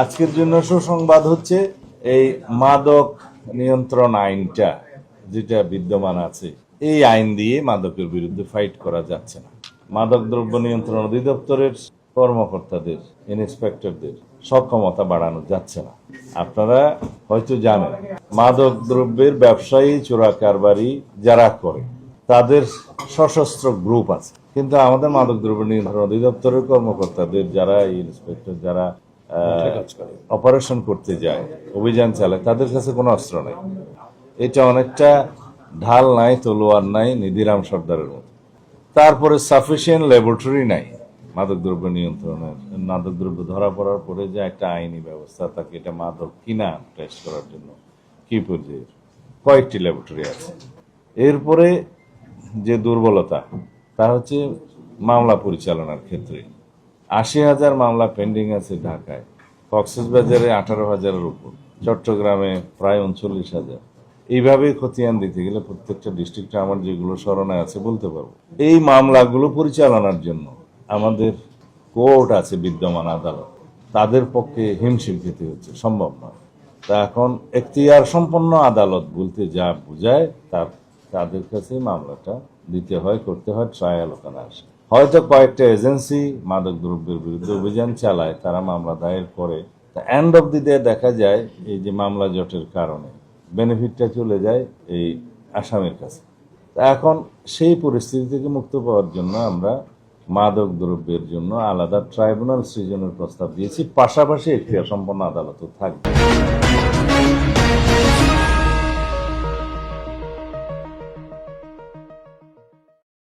আজকের জন্য সুসংবাদ হচ্ছে এই মাদক নিয়ন্ত্রণ আইনটা যেটা বিদ্যমান আছে, এই আইন দিয়ে মাদকের বিরুদ্ধে ফাইট করা যাচ্ছে না। মাদক দ্রব্য নিয়ন্ত্রণ অধিদপ্তরের কর্মকর্তাদের, ইন্সপেক্টরদের সক্ষমতা বাড়ানো যাচ্ছে না। আপনারা হয়তো জানেন, মাদক দ্রব্যের ব্যবসায়ী, চোরা কারবারি যারা করে তাদের সশস্ত্র গ্রুপ আছে, কিন্তু আমাদের মাদক দ্রব্য নিয়ন্ত্রণ অধিদপ্তরের কর্মকর্তাদের যারা ইন্সপেক্টর, যারা অপারেশন করতে যায়, অভিযান চালায়, তাদের কাছে কোনো অস্ত্র নাই। এটা অনেকটা ঢাল নাই, তলোয়ার নাই, নিধিরাম সর্দারের মতো। তারপরে সাফিসিয়েন্ট ল্যাবরেটরি নাই মাদকদ্রব্য নিয়ন্ত্রণের। মাদকদ্রব্য ধরা পড়ার পরে যে একটা আইনি ব্যবস্থা, তাকে এটা মাদক কিনা টেস্ট করার জন্য কি পর্যায়ে কয়েকটি ল্যাবরেটরি আছে। এরপরে যে দুর্বলতা, তা হচ্ছে মামলা পরিচালনার ক্ষেত্রে ৮০,০০০ মামলা পেন্ডিং আছে ঢাকায়, কক্সবাজারে ১৮,০০০-এর উপর, চট্টগ্রামে প্রায় ৩৯,০০০। এইভাবে খতিয়ান দিতে গেলে প্রত্যেকটা ডিস্ট্রিক্টে আমার যেগুলো স্মরণে আছে বলতে পারবো। এই মামলাগুলো পরিচালনার জন্য আমাদের কোর্ট আছে, বিদ্যমান আদালত, তাদের পক্ষে হিমশিম খেতে হচ্ছে, সম্ভব নয়। তা এখন এখতিয়ার সম্পন্ন আদালত বলতে যা বোঝায়, তাদের কাছে মামলাটা দিতে হয়, করতে হয়, ট্রায়াল ওখানে আসে। হয়তো কয়েকটা এজেন্সি মাদক দ্রব্যের বিরুদ্ধে অভিযান চালায়, তারা মামলা দায়ের করে, এন্ড অব দি ডে দেখা যায় এই যে মামলা জটের কারণে বেনিফিটটা চলে যায় এই আসামির কাছে। এখন সেই পরিস্থিতি থেকে মুক্ত পাওয়ার জন্য আমরা মাদক দ্রব্যের জন্য আলাদা ট্রাইব্যুনাল সৃজনের প্রস্তাব দিয়েছি, পাশাপাশি এখতিয়ার সম্পন্ন আদালতও থাকবে।